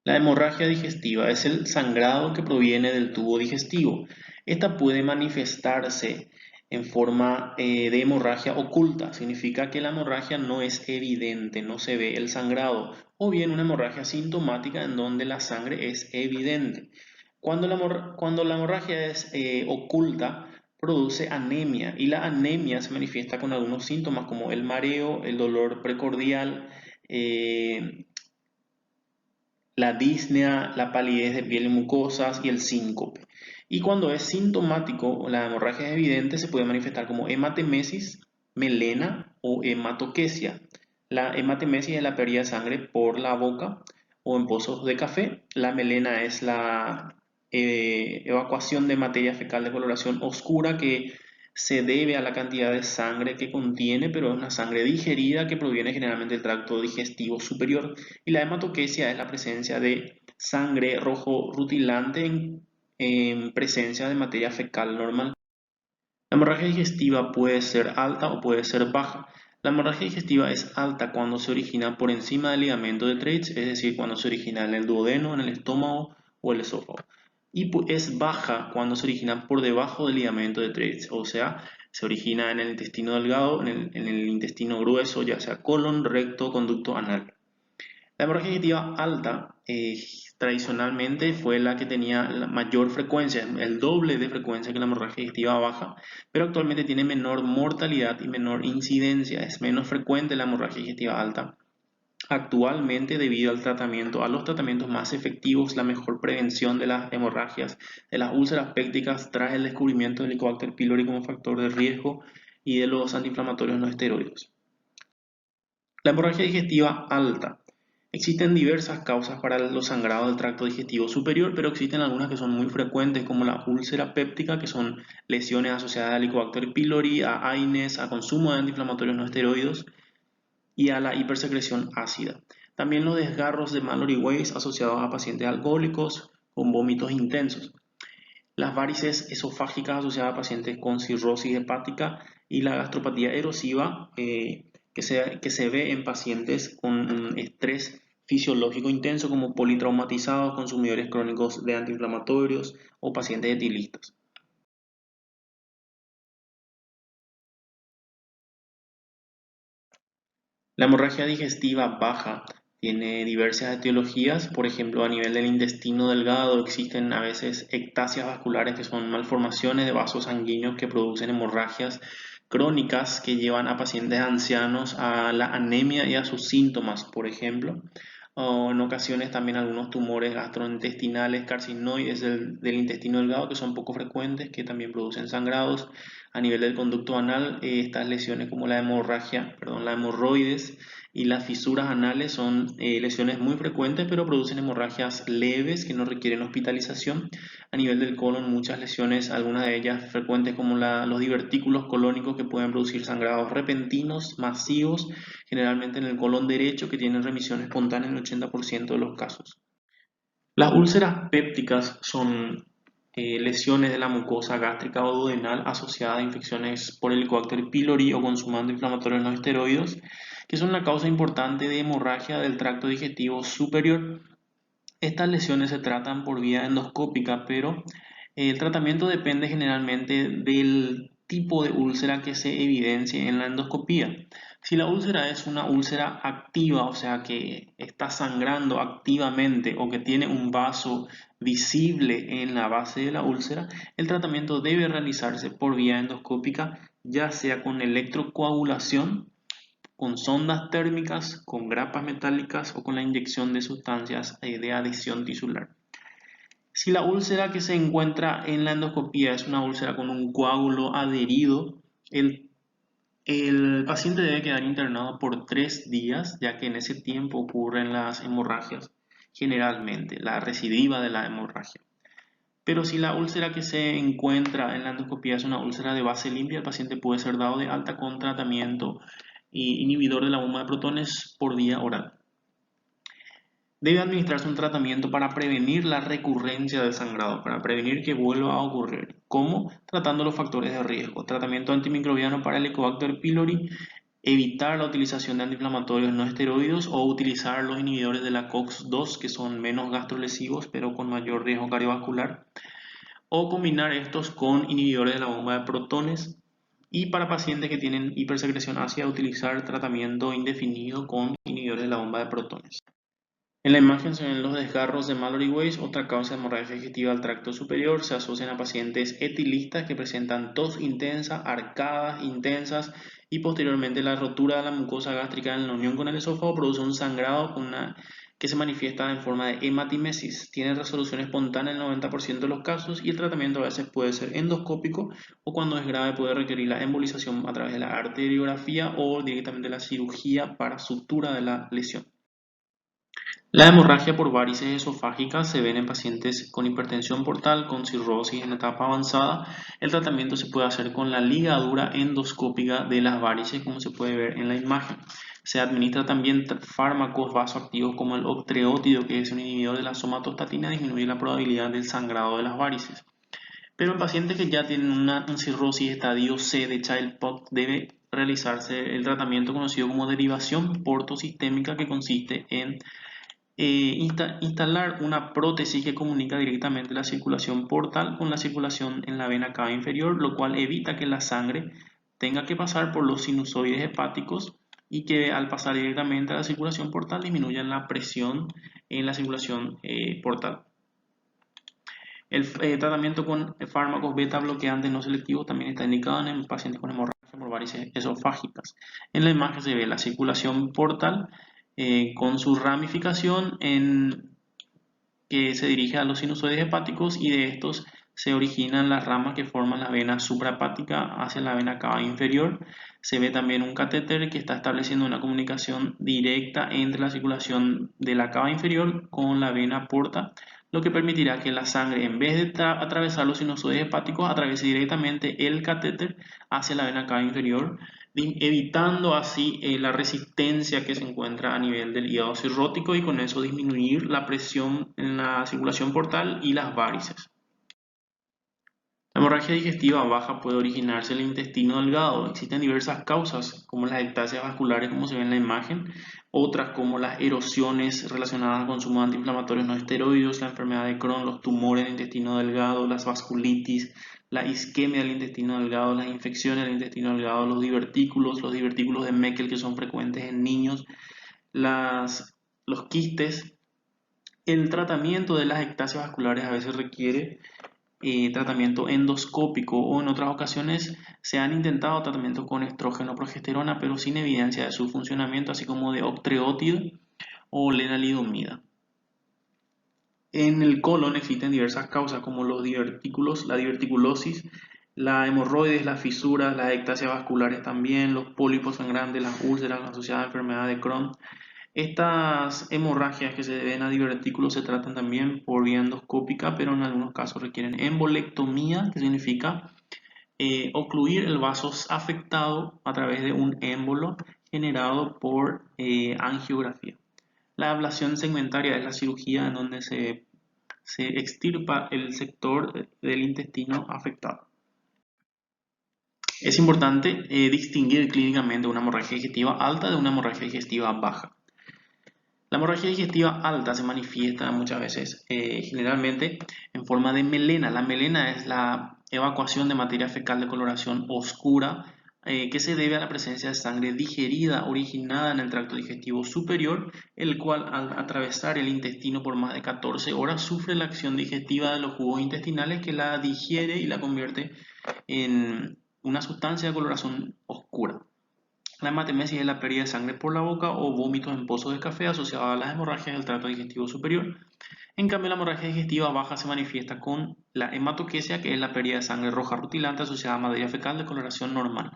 La hemorragia digestiva es el sangrado que proviene del tubo digestivo. Esta puede manifestarse en forma de hemorragia oculta. Significa que la hemorragia no es evidente, no se ve el sangrado. O bien una hemorragia sintomática en donde la sangre es evidente. Cuando la hemorragia es oculta, produce anemia y la anemia se manifiesta con algunos síntomas como el mareo, el dolor precordial, eh, la disnea, la palidez de piel y mucosas y el síncope. Y cuando es sintomático, la hemorragia es evidente, se puede manifestar como hematemesis, melena o hematoquesia. La hematemesis es la pérdida de sangre por la boca o en pozos de café. La melena es la evacuación de materia fecal de coloración oscura que se debe a la cantidad de sangre que contiene, pero es una sangre digerida que proviene generalmente del tracto digestivo superior. Y la hematoquesia es la presencia de sangre rojo rutilante en presencia de materia fecal normal. La hemorragia digestiva puede ser alta o puede ser baja. La hemorragia digestiva es alta cuando se origina por encima del ligamento de Treitz, es decir, cuando se origina en el duodeno, en el estómago o el esófago. Y es baja cuando se origina por debajo del ligamento de Treitz, o sea, se origina en el intestino delgado, en el intestino grueso, ya sea colon, recto, conducto anal. La hemorragia digestiva alta tradicionalmente fue la que tenía la mayor frecuencia, el doble de frecuencia que la hemorragia digestiva baja, pero actualmente tiene menor mortalidad y menor incidencia, es menos frecuente la hemorragia digestiva alta. Actualmente, debido al tratamiento, a los tratamientos más efectivos, la mejor prevención de las hemorragias, de las úlceras pépticas, tras el descubrimiento del Helicobacter pylori como factor de riesgo y de los antiinflamatorios no esteroides. La hemorragia digestiva alta. Existen diversas causas para los sangrados del tracto digestivo superior, pero existen algunas que son muy frecuentes, como la úlcera péptica, que son lesiones asociadas al Helicobacter pylori, a AINES, a consumo de antiinflamatorios no esteroides y a la hipersecreción ácida. También los desgarros de Mallory Weiss asociados a pacientes alcohólicos con vómitos intensos. Las varices esofágicas asociadas a pacientes con cirrosis hepática y la gastropatía erosiva que se ve en pacientes con un estrés fisiológico intenso como politraumatizados, consumidores crónicos de antiinflamatorios o pacientes etilistas. La hemorragia digestiva baja tiene diversas etiologías, por ejemplo, a nivel del intestino delgado existen a veces ectasias vasculares que son malformaciones de vasos sanguíneos que producen hemorragias crónicas que llevan a pacientes ancianos a la anemia y a sus síntomas, por ejemplo, o en ocasiones también algunos tumores gastrointestinales carcinoides del intestino delgado que son poco frecuentes, que también producen sangrados. A nivel del conducto anal, estas lesiones como la hemorragia, perdón, la hemorroides y las fisuras anales son lesiones muy frecuentes, pero producen hemorragias leves que no requieren hospitalización. A nivel del colon, muchas lesiones, algunas de ellas frecuentes como los divertículos colónicos que pueden producir sangrados repentinos, masivos, generalmente en el colon derecho, que tienen remisión espontánea en el 80% de los casos. Las úlceras pépticas son lesiones de la mucosa gástrica o duodenal asociadas a infecciones por Helicobacter pylori o consumando inflamatorios no esteroides, que son una causa importante de hemorragia del tracto digestivo superior. Estas lesiones se tratan por vía endoscópica, pero el tratamiento depende generalmente del tipo de úlcera que se evidencie en la endoscopía. Si la úlcera es una úlcera activa, o sea que está sangrando activamente o que tiene un vaso visible en la base de la úlcera, el tratamiento debe realizarse por vía endoscópica, ya sea con electrocoagulación, con sondas térmicas, con grapas metálicas o con la inyección de sustancias de adhesión tisular. Si la úlcera que se encuentra en la endoscopía es una úlcera con un coágulo adherido, el paciente debe quedar internado por 3 días, ya que en ese tiempo ocurren las hemorragias, generalmente, la recidiva de la hemorragia. Pero si la úlcera que se encuentra en la endoscopía es una úlcera de base limpia, el paciente puede ser dado de alta con tratamiento inhibidor de la bomba de protones por vía oral. Debe administrarse un tratamiento para prevenir la recurrencia del sangrado, para prevenir que vuelva a ocurrir. ¿Cómo? Tratando los factores de riesgo. Tratamiento antimicrobiano para el Helicobacter pylori evitar la utilización de antiinflamatorios no esteroides o utilizar los inhibidores de la COX-2 que son menos gastrolesivos pero con mayor riesgo cardiovascular, o combinar estos con inhibidores de la bomba de protones. Y para pacientes que tienen hipersecreción ácida, utilizar tratamiento indefinido con inhibidores de la bomba de protones. En la imagen se ven los desgarros de Mallory Weiss, otra causa de hemorragia digestiva del tracto superior. Se asocian a pacientes etilistas que presentan tos intensa, arcadas intensas y posteriormente la rotura de la mucosa gástrica en la unión con el esófago produce un sangrado que se manifiesta en forma de hematimesis. Tiene resolución espontánea en el 90% de los casos y el tratamiento a veces puede ser endoscópico o cuando es grave puede requerir la embolización a través de la arteriografía o directamente la cirugía para sutura de la lesión. La hemorragia por varices esofágicas se ven en pacientes con hipertensión portal, con cirrosis en etapa avanzada. El tratamiento se puede hacer con la ligadura endoscópica de las varices, como se puede ver en la imagen. Se administra también fármacos vasoactivos como el octreótido, que es un inhibidor de la somatostatina, disminuye la probabilidad del sangrado de las varices. Pero en pacientes que ya tienen una cirrosis estadio C de Child-Pugh debe realizarse el tratamiento conocido como derivación portosistémica, que consiste en instalar una prótesis que comunica directamente la circulación portal con la circulación en la vena cava inferior, lo cual evita que la sangre tenga que pasar por los sinusoides hepáticos y que al pasar directamente a la circulación portal disminuya la presión en la circulación portal. El tratamiento con fármacos beta bloqueantes no selectivos también está indicado en pacientes con hemorragia por varices esofágicas. En la imagen se ve la circulación portal con su ramificación que se dirige a los sinusoides hepáticos y de estos se originan las ramas que forman la vena suprahepática hacia la vena cava inferior. Se ve también un catéter que está estableciendo una comunicación directa entre la circulación de la cava inferior con la vena porta, lo que permitirá que la sangre, en vez de atravesar los sinusoides hepáticos, atraviese directamente el catéter hacia la vena cava inferior, evitando así la resistencia que se encuentra a nivel del hígado cirrótico y con eso disminuir la presión en la circulación portal y las varices. La hemorragia digestiva baja puede originarse en el intestino delgado. Existen diversas causas, como las ectasias vasculares, como se ve en la imagen, otras como las erosiones relacionadas al consumo de antiinflamatorios no esteroides, la enfermedad de Crohn, los tumores del intestino delgado, las vasculitis, la isquemia del intestino delgado, las infecciones del intestino delgado, los divertículos de Meckel que son frecuentes en niños, los quistes. El tratamiento de las ectasias vasculares a veces requiere tratamiento endoscópico o en otras ocasiones se han intentado tratamientos con estrógeno o progesterona pero sin evidencia de su funcionamiento, así como de octreótido o lenalidomida. En el colon existen diversas causas como los divertículos, la diverticulosis, la hemorroides, las fisuras, las ectasias vasculares también, los pólipos sangrantes, las úlceras asociadas a enfermedad de Crohn. Estas hemorragias que se deben a divertículos se tratan también por vía endoscópica, pero en algunos casos requieren embolectomía, que significa ocluir el vaso afectado a través de un émbolo generado por angiografía. La ablación segmentaria es la cirugía en donde se extirpa el sector del intestino afectado. Es importante distinguir clínicamente una hemorragia digestiva alta de una hemorragia digestiva baja. La hemorragia digestiva alta se manifiesta muchas veces, generalmente en forma de melena. La melena es la evacuación de materia fecal de coloración oscura que se debe a la presencia de sangre digerida originada en el tracto digestivo superior, el cual al atravesar el intestino por más de 14 horas sufre la acción digestiva de los jugos intestinales que la digiere y la convierte en una sustancia de coloración oscura. La hematemesis es la pérdida de sangre por la boca o vómitos en pozos de café asociados a las hemorragias del tracto digestivo superior. En cambio, la hemorragia digestiva baja se manifiesta con la hematoquesia, que es la pérdida de sangre roja rutilante asociada a materia fecal de coloración normal.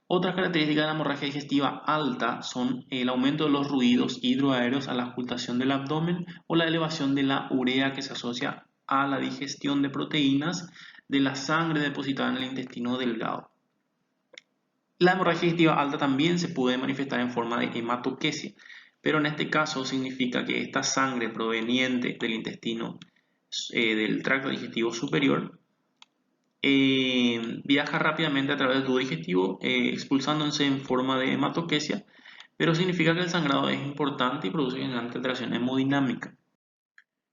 Otras características de la hemorragia digestiva alta son el aumento de los ruidos hidroaéreos a la ocultación del abdomen o la elevación de la urea que se asocia a la digestión de proteínas de la sangre depositada en el intestino delgado. La hemorragia digestiva alta también se puede manifestar en forma de hematoquesia, pero en este caso significa que esta sangre proveniente del intestino del tracto digestivo superior viaja rápidamente a través del tubo digestivo, expulsándose en forma de hematoquesia, pero significa que el sangrado es importante y produce generalmente alteración hemodinámica.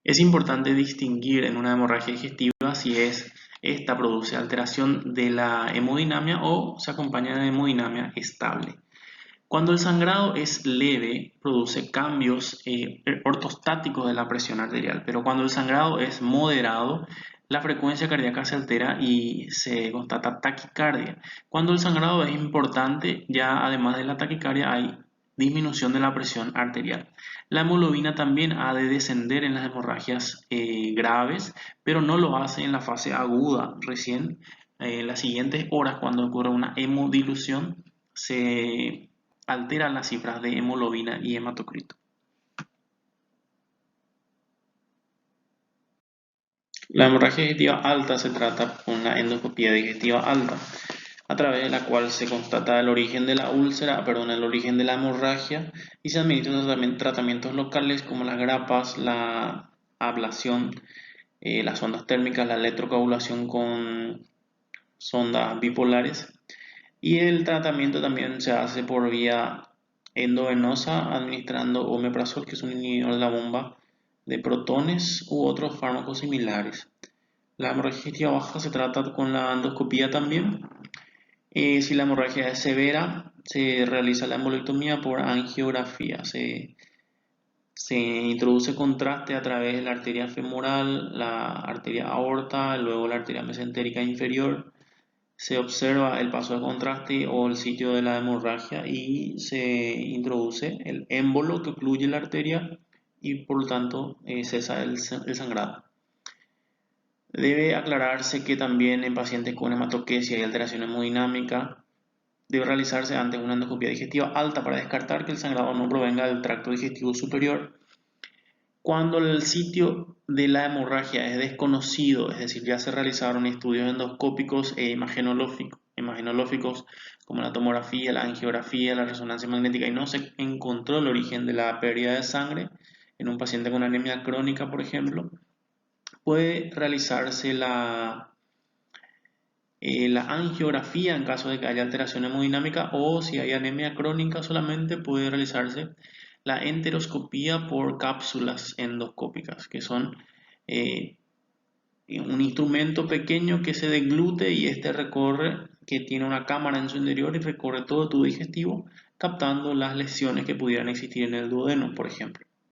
Es importante distinguir en una hemorragia digestiva si esta produce alteración de la hemodinamia o se acompaña de hemodinamia estable. Cuando el sangrado es leve, produce cambios ortostáticos de la presión arterial, pero cuando el sangrado es moderado, la frecuencia cardíaca se altera y se constata taquicardia. Cuando el sangrado es importante, ya además de la taquicardia hay disminución de la presión arterial. La hemoglobina también ha de descender en las hemorragias graves, pero no lo hace en la fase aguda. Recién en las siguientes horas, cuando ocurre una hemodilución, se alteran las cifras de hemoglobina y hematocrito. La hemorragia digestiva alta se trata con una endoscopía digestiva alta, a través de la cual se constata el origen de la úlcera, el origen de la hemorragia y se administran tratamientos locales como las grapas, la ablación, las ondas térmicas, la electrocoagulación con sondas bipolares y el tratamiento también se hace por vía endovenosa administrando omeprazol, que es un inhibidor de la bomba de protones u otros fármacos similares. La hemorragia digestiva baja se trata con la endoscopía también. Si la hemorragia es severa, se realiza la embolectomía por angiografía. Se introduce contraste a través de la arteria femoral, la arteria aorta, luego la arteria mesentérica inferior. Se observa el paso de contraste o el sitio de la hemorragia y se introduce el émbolo que ocluye la arteria y por lo tanto cesa el sangrado. Debe aclararse que también en pacientes con hematoquesia y alteración hemodinámica debe realizarse antes una endoscopia digestiva alta para descartar que el sangrado no provenga del tracto digestivo superior. Cuando el sitio de la hemorragia es desconocido, es decir, ya se realizaron estudios endoscópicos e imagenológicos como la tomografía, la angiografía, la resonancia magnética y no se encontró el origen de la pérdida de sangre en un paciente con anemia crónica, por ejemplo, puede realizarse la angiografía en caso de que haya alteración hemodinámica o si hay anemia crónica solamente puede realizarse la enteroscopía por cápsulas endoscópicas, que son un instrumento pequeño que se deglute y este recorre, que tiene una cámara en su interior y recorre todo tu digestivo, captando las lesiones que pudieran existir en el duodeno, por ejemplo.